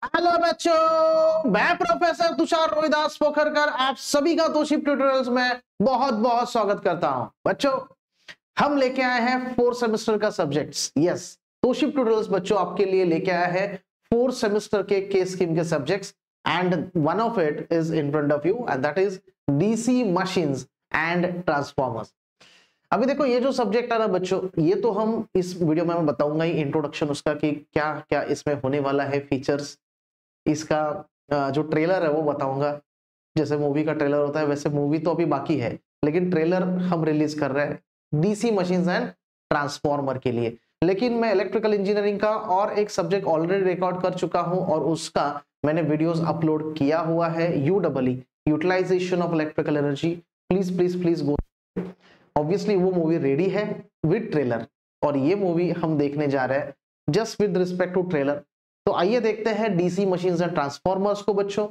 Hello बच्चों, मैं professor Tushar Rohidas Pokharkar आप सभी का तोशिप ट्यूटोरियल्स में बहुत बहुत स्वागत करता हूं। बच्चों, हम लेके आए हैं 4 सेमेस्टर का सब्जेक्ट्स। यस, तोशिप ट्यूटोरियल्स बच्चों आपके लिए लेके आया है 4 सेमेस्टर के स्कीम के subjects and one of it is in front of you and that is DC machines and transformers. अभी देखो, ये जो सब्जेक्ट है ना बच्चों, ये तो हम इस वीडियो में मैं बताऊंगा ही इंट्रोडक्शन उसका कि क्या क्या इसमें होने वाला है, फीचर्स इसका, जो ट्रेलर है वो बताऊंगा। जैसे मूवी का ट्रेलर होता है वैसे मूवी तो अभी बाकी है, लेकिन ट्रेलर हम रिलीज कर रहे हैं डीसी मशीन्स एंड ट्रांसफॉर्मर के लिए। लेकिन मैं इलेक्ट्रिकल इंजीनियरिंग का और एक सब्जेक्ट ऑलरेडी रिकॉर्ड कर चुका हूं और उसका मैंने वीडियोस अपलोड किया हुआ है, UW utilization of electrical energy. Please please please go. Obviously वो मूवी रेडी है विद ट्रेलर और ये मूवी हम देखने जा रहे हैं just with respect to trailer. तो आइए देखते हैं डीसी मशीन्स एंड ट्रांसफॉर्मर्स को। बच्चों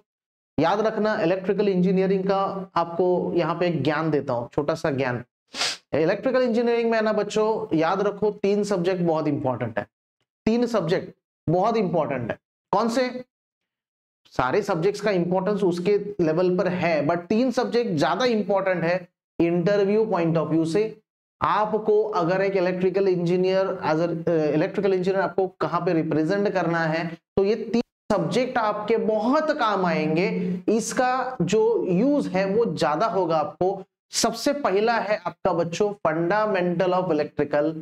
याद रखना, इलेक्ट्रिकल इंजीनियरिंग का आपको यहाँ पे एक ज्ञान देता हूँ, छोटा सा ज्ञान। इलेक्ट्रिकल इंजीनियरिंग में ना बच्चों याद रखो 3 सब्जेक्ट बहुत इंपॉर्टेंट है। 3 सब्जेक्ट बहुत इंपॉर्टेंट है। कौन से? सारे सब्जेक्ट्स का इंपॉर्टेंस उसके लेवल पर है, बट 3 सब्जेक्ट ज्यादा इंपॉर्टेंट है इंटरव्यू पॉइंट ऑफ व्यू से। आपको अगर एक electrical engineer as electrical engineer आपको कहां पे रिप्रेजेंट करना है, तो ये 3 सब्जेक्ट आपके बहुत काम आएंगे। इसका जो यूज है वो ज्यादा होगा आपको। सबसे पहला है आपका बच्चों फंडामेंटल ऑफ इलेक्ट्रिकल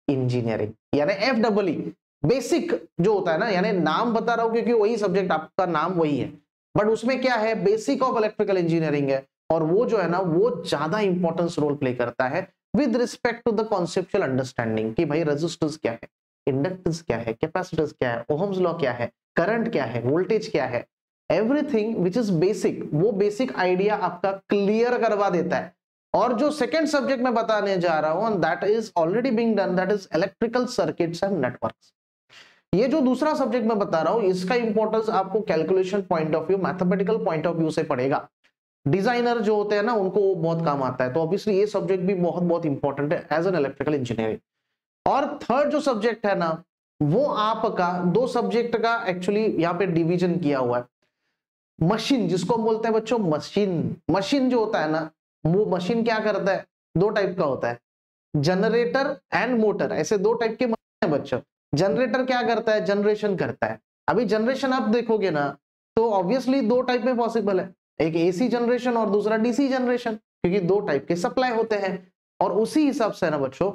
इंजीनियरिंग, यानी FEE, बेसिक जो होता है ना, यानी नाम बता रहा हूं क्योंकि वही सब्जेक्ट आपका नाम वही है, बट उसमें क्या है, बेसिक ऑफ इलेक्ट्रिकल इंजीनियरिंग है। और वो जो है ना वो ज्यादा इंपॉर्टेंस रोल प्ले करता है with respect to the conceptual understanding कि भाई रेजिस्टेंस क्या है, इंडक्टेंस क्या है, कैपेसिटेंस क्या है, ओहम्स लॉ क्या है, करंट क्या है, वोल्टेज क्या है, एवरीथिंग विच इज बेसिक, वो बेसिक आइडिया आपका क्लियर करवा देता है। और जो सेकंड सब्जेक्ट मैं बताने जा रहा हूं that is already being done, that is electrical circuits and networks. ये जो दूसरा सब्जेक्ट मैं बता रहा हूं इसका इंपॉर्टेंस आपको calculation point of view, mathematical point of view से पड़ेगा। डिजाइनर जो होते हैं ना उनको बहुत काम आता है, तो ऑब्वियसली ये सब्जेक्ट भी बहुत बहुत इंपॉर्टेंट है एज एन इलेक्ट्रिकल इंजीनियरिंग। और थर्ड जो सब्जेक्ट है ना वो आपका 2 सब्जेक्ट का एक्चुअली यहाँ पे डिवीजन किया हुआ है। मशीन जिसको हम बोलते हैं बच्चों, मशीन मशीन जो होता है ना, वो मशीन क्या करता है, 2 टाइप का होता है, जनरेटर एंड मोटर। ऐसे 2 टाइप के मशीन है बच्चों। जनरेटर क्या करता है, जनरेशन करता है। अभी जनरेशन आप देखोगे ना तो ऑब्वियसली 2 टाइप में पॉसिबल है, एक एसी जनरेशन और दूसरा डीसी जनरेशन, क्योंकि 2 टाइप के सप्लाई होते हैं। और उसी हिसाब से ना बच्चों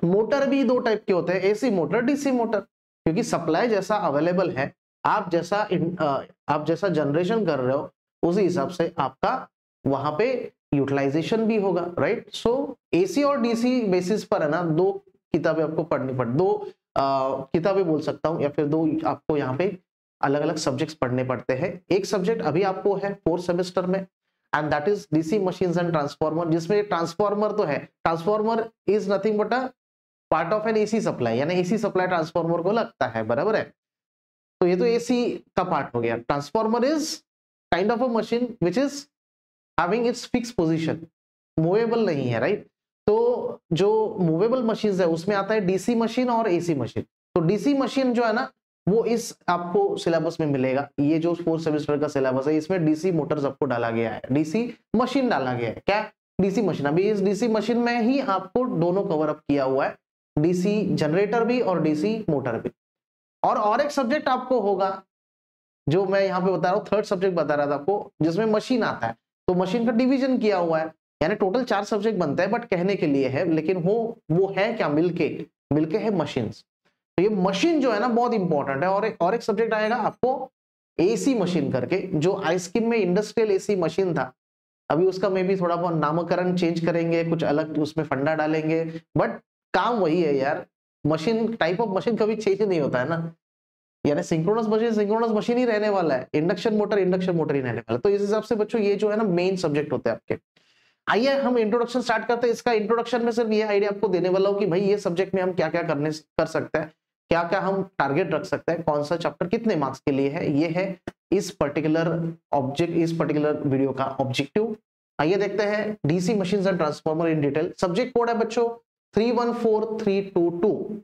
मोटर भी 2 टाइप के होते हैं, एसी मोटर, डीसी मोटर, क्योंकि सप्लाई जैसा अवेलेबल है, आप जैसा जनरेशन कर रहे हो उसी हिसाब से आपका वहां पे यूटिलाइजेशन भी होगा, राइट। सो एसी और डीसी बेसिस पर है ना 2 किताबें आपको पढ़नी पड़, 2 किताबें बोल सकता हूं, या फिर 2 आपको यहाँ पे अलग अलग सब्जेक्ट्स पढ़ने पड़ते हैं। एक सब्जेक्ट अभी आपको है 4 सेमेस्टर में and that is DC machines and transformer, जिसमें ट्रांसफॉर्मर तो है, transformer is nothing but a part of N AC supply, यानी एसी सप्लाई ट्रांसफॉर्मर को लगता है, बराबर है। तो ये तो एसी का पार्ट हो गया। Transformer is kind of a machine which is having its fix position, movable नहीं है, राइट। तो जो मूवेबल मशीन है उसमें आता है डीसी मशीन और एसी मशीन। तो डीसी मशीन जो है ना वो इस आपको सिलेबस में मिलेगा। ये जो 4 सेमेस्टर का सिलेबस है इसमें डीसी मोटर्स आपको डाला गया है, डीसी मशीन डाला गया है। क्या? DC machine. अभी इस डीसी मशीन में ही आपको दोनों कवर अप किया हुआ है, डीसी जनरेटर भी और डीसी मोटर भी। और एक सब्जेक्ट आपको होगा जो मैं यहाँ पे बता रहा हूँ, थर्ड सब्जेक्ट बता रहा था आपको, जिसमें मशीन आता है। तो मशीन का डिवीजन किया हुआ है, यानी टोटल 4 सब्जेक्ट बनता है, बट कहने के लिए है, लेकिन वो है क्या, मिलके मिलके है मशीन्स। तो ये मशीन जो है ना बहुत इंपॉर्टेंट है। और एक सब्जेक्ट आएगा आपको एसी मशीन करके, जो आईस्कीम में इंडस्ट्रियल एसी मशीन था। अभी उसका मे भी थोड़ा बहुत नामकरण चेंज करेंगे, कुछ अलग उसमें फंडा डालेंगे, बट काम वही है यार। मशीन, टाइप ऑफ मशीन कभी चेंज नहीं होता है ना, यानी सिंक्रोनस मशीन ही रहने वाला है, इंडक्शन मोटर ही रहने वाला है। तो इस हिसाब से बच्चों ये जो है ना मेन सब्जेक्ट होते हैं आपके। आइए हम इंट्रोडक्शन स्टार्ट करते हैं। इसका इंट्रोडक्शन में सिर्फ ये आइडिया आपको देने वाला हूं कि भाई ये सब्जेक्ट में हम क्या क्या कर सकते हैं, क्या क्या हम टारगेट रख सकते हैं, कौन सा चैप्टर कितने मार्क्स के लिए है, ये है इस पर्टिकुलर वीडियो का ऑब्जेक्टिव। आइए देखते हैं DC machines and transformer in detail. Subject code है बच्चों 314322।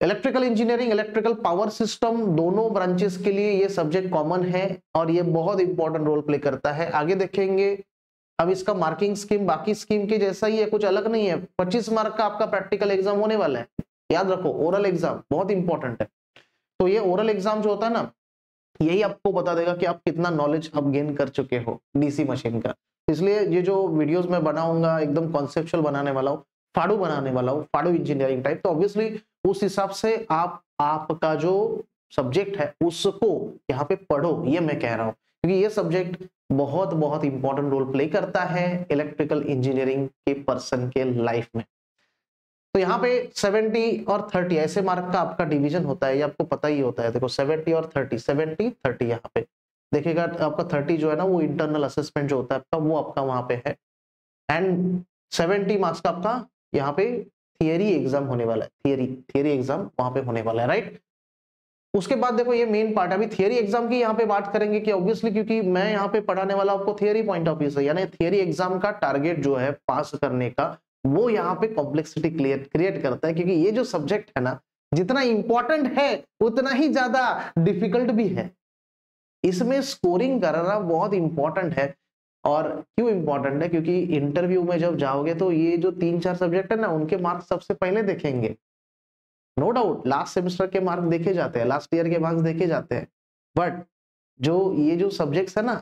Electrical engineering, electrical power system, दोनों ब्रांचेस के लिए ये सब्जेक्ट कॉमन है और ये बहुत इंपॉर्टेंट रोल प्ले करता है। आगे देखेंगे अब इसका मार्किंग स्कीम बाकी स्कीम के जैसा ही है, कुछ अलग नहीं है। 25 मार्क का आपका प्रैक्टिकल एग्जाम होने वाला है, याद रखो। ओरल एग्जाम बहुत इंपॉर्टेंट है। तो ये ओरल एग्जाम जो होता है ना, यही आपको बता देगा कि आप कितना नॉलेज अब गेन कर चुके हो डीसी मशीन का। इसलिए ये जो वीडियोस मैं बनाऊंगा एकदम कॉन्सेप्चुअल बनाने वाला हूँ, फाड़ू बनाने वाला हूँ, फाड़ू इंजीनियरिंग टाइप। तो ऑब्वियसली उस हिसाब से आपका जो सब्जेक्ट है उसको यहाँ पे पढ़ो, ये मैं कह रहा हूँ, क्योंकि ये सब्जेक्ट बहुत बहुत इंपॉर्टेंट रोल प्ले करता है इलेक्ट्रिकल इंजीनियरिंग के पर्सन के लाइफ में। तो यहाँ पे 70 और 30 ऐसे मार्क का आपका डिवीजन होता है, ये आपको पता ही होता है। देखो 70 और 30, 70 30 यहाँ पे देखिएगा। आपका 30 जो है ना वो इंटरनल असेसमेंट जो होता है आपका, वो आपका वहां पे है। एंड 70 मार्क्स का आपका यहाँ पे थियरी एग्जाम होने वाला है, थियरी एग्जाम वहां पे होने वाला है, राइट। उसके बाद देखो ये मेन पार्ट, अभी थियरी एग्जाम की यहाँ पे बात करेंगे कि ऑब्वियसली क्योंकि मैं यहाँ पे पढ़ाने वाला आपको थियरी पॉइंट ऑफ व्यू से, यानी थियरी एग्जाम का टारगेट जो है पास करने का, वो यहाँ पे कॉम्प्लेक्सिटी क्रिएट करता है। क्योंकि ये जो सब्जेक्ट है ना, जितना इंपॉर्टेंट है उतना ही ज्यादा डिफिकल्ट भी है। इसमें स्कोरिंग करना बहुत इंपॉर्टेंट है। और क्यों इंपॉर्टेंट है? क्योंकि इंटरव्यू में जब जाओगे तो ये जो 3-4 सब्जेक्ट है ना, उनके मार्क्स सबसे पहले देखेंगे। नो डाउट लास्ट सेमेस्टर के मार्क्स देखे जाते हैं, लास्ट ईयर के मार्क्स देखे जाते हैं, बट जो ये जो सब्जेक्ट्स है ना,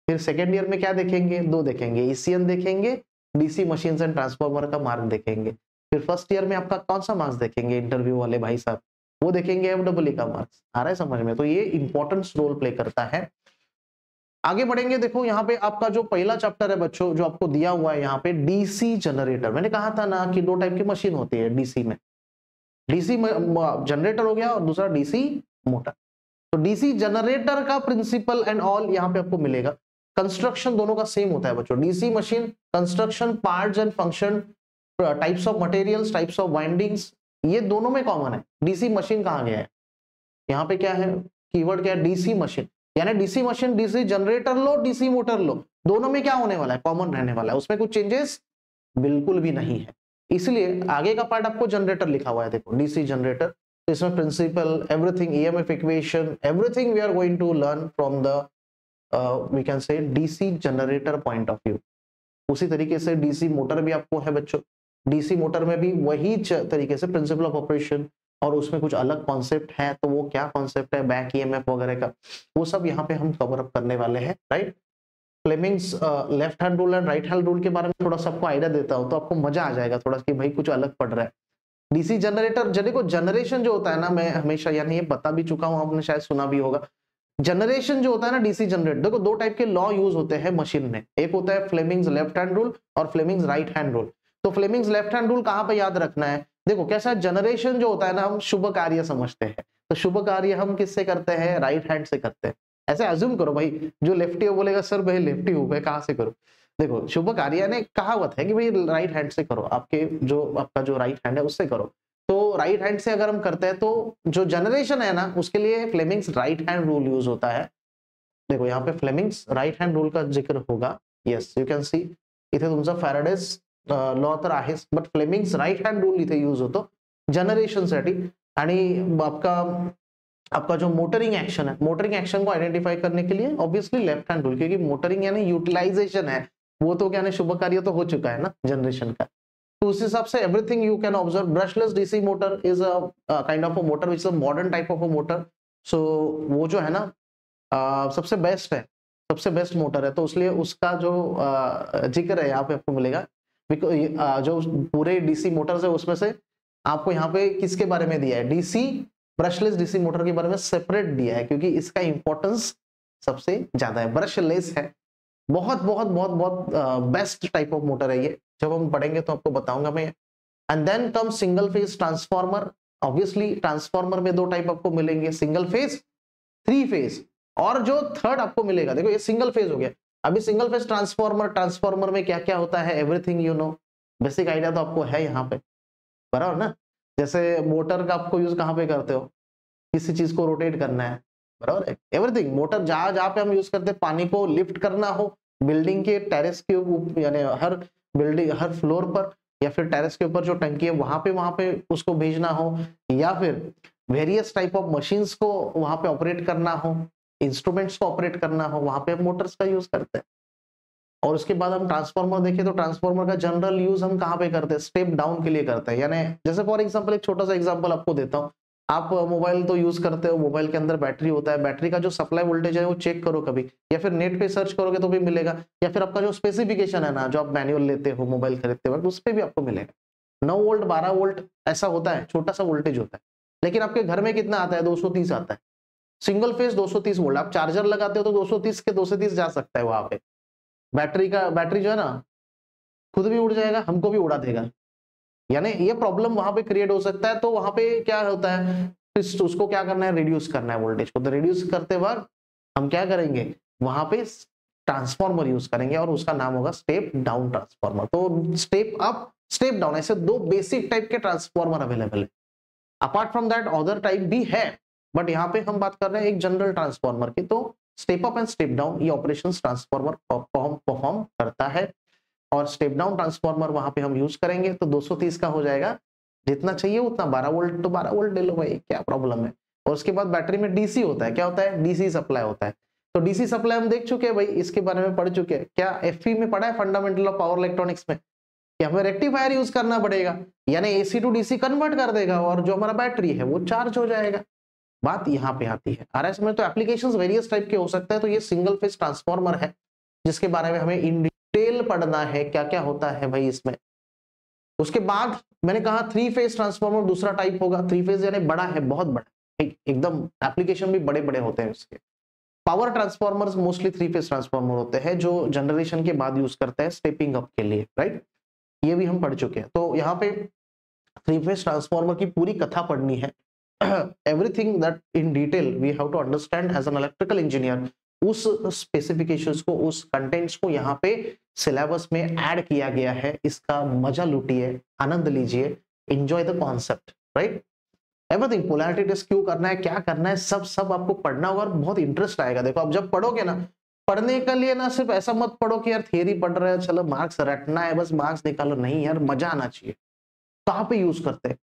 फिर सेकेंड ईयर में क्या देखेंगे? 2 देखेंगे, ईसीएन देखेंगे, डीसी मशीन्स एंड ट्रांसफार्मर का मार्क देखेंगे। फिर फर्स्ट ईयर में आपका कौन सा मार्क्स देखेंगे इंटरव्यू वाले भाई साहब? वो देखेंगे एफडब्ल्यूई का मार्क्स। आ रहा है समझ में? तो ये इंपॉर्टेंस रोल प्ले करता है। आगे बढ़ेंगे, देखो यहाँ पे आपका जो पहला चैप्टर है बच्चों, जो आपको दिया हुआ है यहाँ पे, डीसी जनरेटर। मैंने कहा था ना कि 2 टाइप की मशीन होती है डीसी में, डीसी जनरेटर हो गया और दूसरा डीसी मोटर। तो डीसी जनरेटर का प्रिंसिपल एंड ऑल यहाँ पे आपको मिलेगा। कंस्ट्रक्शन दोनों का सेम होता है बच्चों। DC machine construction, parts and function, types of materials, types of windings, ये दोनों में कॉमन है। डीसी मशीन कहाँ गया है? यहाँ पे क्या है कीवर्ड, क्या है? DC machine. यानी डीसी मशीन, डीसी जनरेटर लो, डीसी मोटर लो, दोनों में क्या होने वाला है? कॉमन रहने वाला है, उसमें कुछ चेंजेस बिल्कुल भी नहीं है। इसलिए आगे का पार्ट आपको जनरेटर लिखा हुआ है, देखो डीसी जनरेटर। इसमें principle, everything, EMF equation, everything we are going to learn from the we can say DC generator point of view. उसी तरीके से डीसी मोटर भी आपको है बच्चों। डीसी मोटर में भी वही तरीके से प्रिंसिपल ऑफ ऑपरेशन, और उसमें कुछ अलग कॉन्सेप्ट है। तो वो क्या कॉन्सेप्ट है, बैक ईएमएफ वगैरह का, वो सब यहाँ पे हम कवर अप करने वाले हैं, right. Fleming's left hand rule and right hand rule के बारे में थोड़ा सा आपको आइडिया देता हूँ, तो आपको मजा आ जाएगा थोड़ा कि भाई कुछ अलग पढ़ रहा है। डीसी जनरेटर, देखो जनरेशन जो होता है ना, मैं हमेशा यानी ये बता भी चुका हूँ, आपने शायद सुना भी होगा। जनरेशन जो होता है ना डीसी जनरेटर, देखो 2 टाइप के लॉ यूज होते हैं मशीन में। एक होता है फ्लेमिंग्स लेफ्ट हैंड रूल और फ्लेमिंग्स राइट हैंड रूल। तो फ्लेमिंग्स लेफ्ट हैंड रूल कहाँ पे याद रखना है? देखो कैसा, जनरेशन जो होता है ना, हम शुभ कार्य समझते हैं, तो शुभ कार्य हम किससे करते हैं? राइट हैंड से करते हैं। ऐसे अज्यूम करो भाई, जो लेफ्टी हो बोलेगा सर भाई लेफ्टी हूं मैं, कहाँ से करूं? देखो शुभ कार्य यानी कहावत है कि भाई राइट हैंड से करो, आपके जो आपका जो राइट हैंड है उससे करो। तो राइट हैंड से अगर हम करते हैं तो जो जनरेशन है ना, उसके लिए Fleming's right hand rule use होता है। देखो यहाँ पे फ्लेमिंग्स राइट हैंड रूल का जिक्र होगा, यस यू कैन सी इथे तुमचा फॅराडेज लॉ तर आहेच, but Fleming's right hand rule इथे यूज होतो जनरेशन साठी। आणि आपका जो मोटरिंग एक्शन है, मोटरिंग एक्शन को आइडेंटिफाई करने के लिए ऑब्वियसली लेफ्ट हैंड रूल, क्योंकि मोटरिंग यानी यूटिलाइजेशन है, वो तो क्या है शुभ कार्य तो हो चुका है ना जनरेशन का। तो उस हिसाब से everything you can observe. Brushless DC motor is a kind of a motor which is a modern type of a motor. So वो जो है ना सबसे बेस्ट है, सबसे बेस्ट मोटर है, तो इसलिए उसका जो जिक्र है यहाँ पे आपको मिलेगा। जो पूरे डीसी मोटर्स है उसमें से आपको यहाँ पे किसके बारे में दिया है? डीसी ब्रशलेस डीसी मोटर के बारे में सेपरेट दिया है, क्योंकि इसका इंपॉर्टेंस सबसे ज्यादा है। ब्रशलेस है, बहुत बहुत बहुत बहुत बेस्ट टाइप ऑफ मोटर है ये। जब हम पढ़ेंगे तो आपको बताऊंगा मैं। And then come single phase transformer. Obviously transformer में 2 टाइप आपको मिलेंगे, सिंगल फेज, 3 फेज, और जो थर्ड आपको मिलेगा, देखो ये सिंगल फेज हो गया। अभी सिंगल फेज ट्रांसफार्मर, ट्रांसफार्मर में क्या क्या होता है, everything you know, basic idea तो आपको है यहाँ पे, बराबर ना। जैसे मोटर का आपको यूज कहाँ पे करते हो? किसी चीज को रोटेट करना है, बराबर है। एवरीथिंग मोटर जहां जहां पे हम यूज करते हैं, पानी को लिफ्ट करना हो बिल्डिंग के टेरेस के यानी हर बिल्डिंग हर फ्लोर पर, या फिर टेरेस के ऊपर जो टंकी है वहां पे उसको भेजना हो, या फिर वेरियस टाइप ऑफ मशीन्स को वहां पे ऑपरेट करना हो, इंस्ट्रूमेंट्स को ऑपरेट करना हो, वहां पे हम मोटर्स का यूज करते हैं। और उसके बाद हम ट्रांसफार्मर देखें तो ट्रांसफार्मर का जनरल यूज हम कहाँ पे करते हैं, स्टेप डाउन के लिए करते हैं। यानी जैसे फॉर एग्जांपल एक छोटा सा एग्जांपल आपको देता हूँ, आप मोबाइल तो यूज करते हो, मोबाइल के अंदर बैटरी होता है, बैटरी का जो सप्लाई वोल्टेज है वो चेक करो कभी, या फिर नेट पे सर्च करोगे तो भी मिलेगा, या फिर आपका जो स्पेसिफिकेशन है ना, जो आप मैनुअल लेते हो मोबाइल खरीदते वक्त, उस पर भी आपको मिलेगा 9 वोल्ट 12 वोल्ट ऐसा होता है, छोटा सा वोल्टेज होता है। लेकिन आपके घर में कितना आता है, 230 आता है, सिंगल फेज 230 वोल्ट। आप चार्जर लगाते हो तो 230 के 230 जा सकता है वहां पे। बैटरी जो है ना खुद भी उड़ जाएगा, हमको भी उड़ा देगा, यानी ये प्रॉब्लम वहां पे क्रिएट हो सकता है। तो वहां पे क्या होता है, उसको क्या करना है, रिड्यूस करना है वोल्टेज को। तो रिड्यूस करते वक्त हम क्या करेंगे, वहां पे ट्रांसफॉर्मर यूज करेंगे और उसका नाम होगा स्टेप डाउन ट्रांसफॉर्मर। तो स्टेप अप स्टेप डाउन ऐसे दो बेसिक टाइप के ट्रांसफॉर्मर अवेलेबल है। Apart from that other type भी है, बट यहाँ पे हम बात कर रहे हैं एक जनरल ट्रांसफॉर्मर की। तो step up and step down ये ऑपरेशन ट्रांसफॉर्मर परफॉर्म करता है, और स्टेप डाउन ट्रांसफॉर्मर वहां पे हम यूज करेंगे तो 230 का हो जाएगा, जितना चाहिए उतना। 12 वोल्ट तो 12 वोल्ट ले लो भाई, क्या प्रॉब्लम है। और उसके बाद बैटरी में डीसी होता है, क्या होता है, डीसी सप्लाई होता है। तो डीसी सप्लाई हम देख चुके हैं भाई, इसके बारे में पढ़ चुके हैं। क्या एफई में पढ़ा है, फंडामेंटल ऑफ पावर इलेक्ट्रॉनिक्स में, कि हमें रेक्टिफायर यूज करना पड़ेगा, यानी एसी टू डीसी कन्वर्ट कर देगा और जो हमारा बैटरी है वो चार्ज हो जाएगा। बात यहाँ पे आती है। आरएस में तो एप्लीकेशंस वेरियस टाइप के हो सकते हैं। तो ये सिंगल फेज ट्रांसफॉर्मर है जिसके बारे में हमें इन डिटेल पढ़ना है, क्या क्या होता है भाई इसमें। उसके बाद मैंने कहा 3 फेज ट्रांसफॉर्मर दूसरा टाइप होगा। 3 फेज यानी बड़ा है, बहुत बड़ा, एकदम एप्लीकेशन भी बड़े बड़े होते हैं उसके। Power transformers mostly 3 phase transformer होते हैं जो जनरेशन के बाद यूज करते हैं स्टेपिंग अप के लिए, राइट। ये भी हम पढ़ चुके हैं। तो यहाँ पे 3 फेज ट्रांसफॉर्मर की पूरी कथा पढ़नी है। Everything that in detail we have to understand as an electrical engineer. उस स्पेसिफिकेशंस को, उस कंटेंट्स को यहाँ पे सिलेबस में ऐड किया गया है। इसका मजा लूटिए, आनंद लीजिए, enjoy the concept, right. Everything, polarity test क्यों करना है, क्या करना है, सब आपको पढ़ना होगा और बहुत इंटरेस्ट आएगा। देखो अब जब पढ़ोगे ना, पढ़ने के लिए ना सिर्फ ऐसा मत पढ़ो कि यार थियरी पढ़ रहे हो, चलो मार्क्स रटना है, बस मार्क्स निकालो। नहीं यार, मजा आना चाहिए। कहाँ पे यूज करते हैं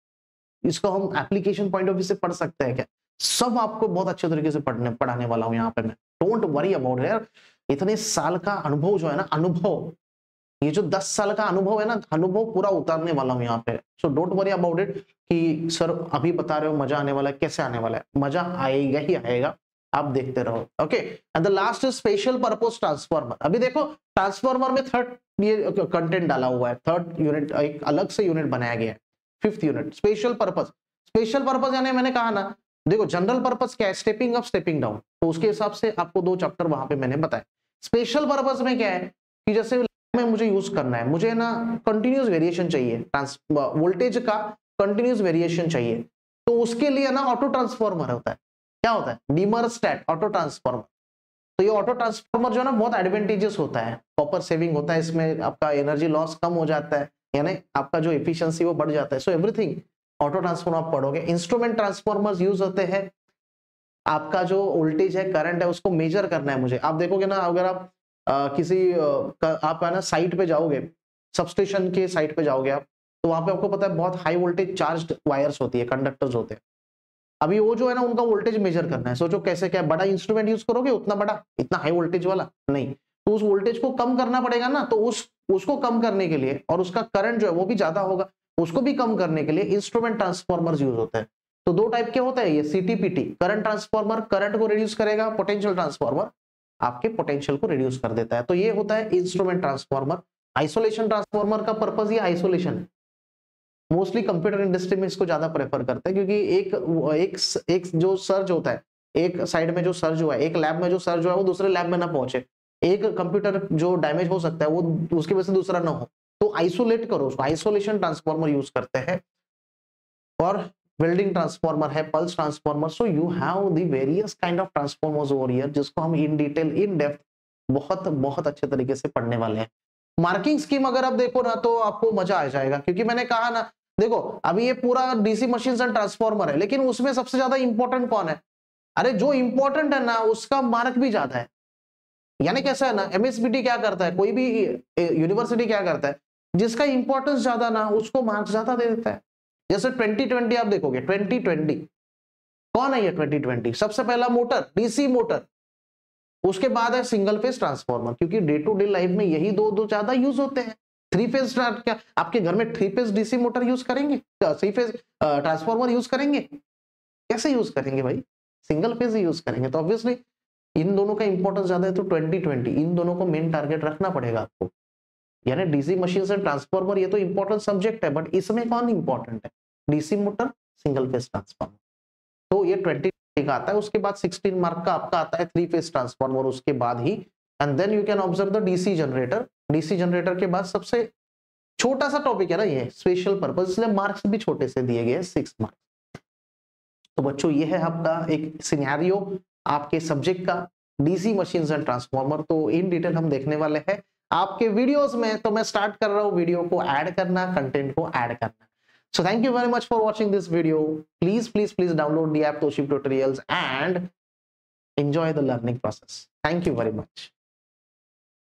इसको, हम एप्लीकेशन पॉइंट ऑफ व्यू से पढ़ सकते हैं क्या, सब आपको बहुत अच्छे तरीके से पढ़ाने वाला हूं यहाँ पे मैं। डोंट वरी अबाउट यार, इतने साल का अनुभव जो है ना, अनुभव, ये जो 10 साल का अनुभव है ना, अनुभव पूरा उतारने वाला हूं यहाँ पे। So don't worry about it कि सर अभी बता रहे हो मजा आने वाला है, कैसे आने वाला है, मजा आएगा ही आएगा, आप देखते रहो। Okay, and the last is special purpose transformer. अभी देखो ट्रांसफार्मर में थर्ड ये कंटेंट डाला हुआ है, थर्ड यूनिट एक अलग से यूनिट बनाया गया है, 5th unit special purpose. Special purpose यानी मैंने कहा ना, देखो जनरल पर्पस क्या है, स्टेपिंग अप स्टेपिंग डाउन, तो उसके हिसाब से आपको 2 चैप्टर वहां पे मैंने बताया। स्पेशल पर्पस में क्या है कि जैसे में मुझे यूज करना है, मुझे ना कंटिन्यूस वेरिएशन चाहिए, वोल्टेज का कंटिन्यूस वेरिएशन चाहिए, तो उसके लिए ना ऑटो ट्रांसफॉर्मर होता है। क्या होता है, डीमर स्टैट ऑटो ट्रांसफॉर्मर। तो ये ऑटो ट्रांसफॉर्मर जो है ना बहुत एडवांटेजेस होता है, कॉपर सेविंग होता है इसमें, आपका एनर्जी लॉस कम हो जाता है, यानी आपका जो एफिशिएंसी वो बढ़ जाता है। सो एवरीथिंग ऑटो ट्रांसफॉर्मर आप पढ़ोगे। इंस्ट्रूमेंट ट्रांसफॉर्मर्स यूज होते हैं, आपका जो वोल्टेज है, करंट है, उसको मेजर करना है मुझे। आप देखोगे ना, अगर आप आप है ना साइट पे जाओगे, सबस्टेशन के साइट पे जाओगे आप, तो वहां पे आपको पता है बहुत हाई वोल्टेज चार्ज्ड वायर्स होती है, कंडक्टर्स होते हैं। अभी वो जो है ना उनका वोल्टेज मेजर करना है। सोचो कैसे, क्या बड़ा इंस्ट्रूमेंट यूज करोगे, उतना बड़ा, इतना हाई वोल्टेज वाला नहीं, तो उस वोल्टेज को कम करना पड़ेगा ना। तो उसको कम करने के लिए, और उसका करंट जो है वो भी ज्यादा होगा, उसको भी कम करने के लिए इंस्ट्रूमेंट ट्रांसफॉर्मर्स यूज होते हैं। तो 2 टाइप के होते हैं ये, सीटीपीटी करंट ट्रांसफॉर्मर करंट को रिड्यूस करेगा, पोटेंशियल ट्रांसफॉर्मर आपके पोटेंशियल को रिड्यूस कर देता है। तो ये होता है इंस्ट्रूमेंट ट्रांसफॉर्मर। आइसोलेशन ट्रांसफॉर्मर का पर्पस ये आइसोलेशन, मोस्टली कंप्यूटर इंडस्ट्री में इसको ज्यादा प्रेफर करते हैं, क्योंकि एक जो सर्ज होता है, एक साइड में जो सर्ज हुआ है, एक लैब में जो सर्ज हुआ है वो दूसरे लैब में ना पहुंचे, एक कंप्यूटर जो डैमेज हो सकता है वो उसकी वजह से दूसरा ना हो, तो आइसोलेट करो उसको, आइसोलेशन ट्रांसफॉर्मर यूज करते हैं। और वेल्डिंग ट्रांसफॉर्मर है, pulse transformer. So you have the various kind of transformers over here, जिसको हम इन डिटेल इन डेप्थ बहुत बहुत अच्छे तरीके से पढ़ने वाले हैं। मार्किंग स्कीम अगर आप देखो ना तो आपको मजा आ जाएगा, क्योंकि मैंने कहा ना, देखो अभी ये पूरा डीसी मशीन्स एंड ट्रांसफॉर्मर है, लेकिन उसमें सबसे ज्यादा इंपॉर्टेंट कौन है, अरे जो इंपॉर्टेंट है ना उसका मार्क भी ज्यादा है। यानी कैसा है ना, एमएसबीटी क्या करता है, कोई भी यूनिवर्सिटी क्या करता है, जिसका इंपॉर्टेंस ज्यादा ना उसको मार्क्स ज्यादा दे देता है। जैसे 2020 आप देखोगे, 2020 कौन है ये 2020? सबसे पहला मोटर, डीसी मोटर, उसके बाद है सिंगल फेज ट्रांसफार्मर, क्योंकि डे टू डे लाइफ में यही दो ज्यादा यूज होते हैं। थ्री फेज क्या आपके घर में three phase DC motor use करेंगे? थ्री फेज ट्रांसफार्मर यूज करेंगे? कैसे यूज करेंगे भाई? सिंगल फेज ही यूज करेंगे। तो ऑब्वियसली इन दोनों का इंपॉर्टेंस ज्यादा है, तो 2020 इन दोनों को मेन टारगेट रखना पड़ेगा आपको। यानी डीसी मशीन से ट्रांसफार्मर ये तो इंपॉर्टेंट सब्जेक्ट है, बट इसमें कौन इंपॉर्टेंट है? DC motor, single phase transformer. तो ये 20 का आता है। उसके बाद 16 मार्क का आपका आता है थ्री फेज ट्रांसफार्मर, उसके बाद ही and then you can observe the DC generator. DC generator के बाद सबसे छोटा सा टॉपिक है ना ये, स्पेशल पर्पस, इसलिए मार्क्स भी छोटे से दिए गए, 6 मार्क्स। तो बच्चों ये है आपका एक सिनेरियो आपके सब्जेक्ट का, डीसी मशीन्स एंड ट्रांसफार्मर। तो इन डिटेल हम देखने वाले हैं आपके वीडियोस में। तो मैं स्टार्ट कर रहा हूं वीडियो को ऐड करना, कंटेंट को ऐड करना। So thank you very much for watching this video. Please download the app Toshiba Tutorials and enjoy the learning process. Thank you very much.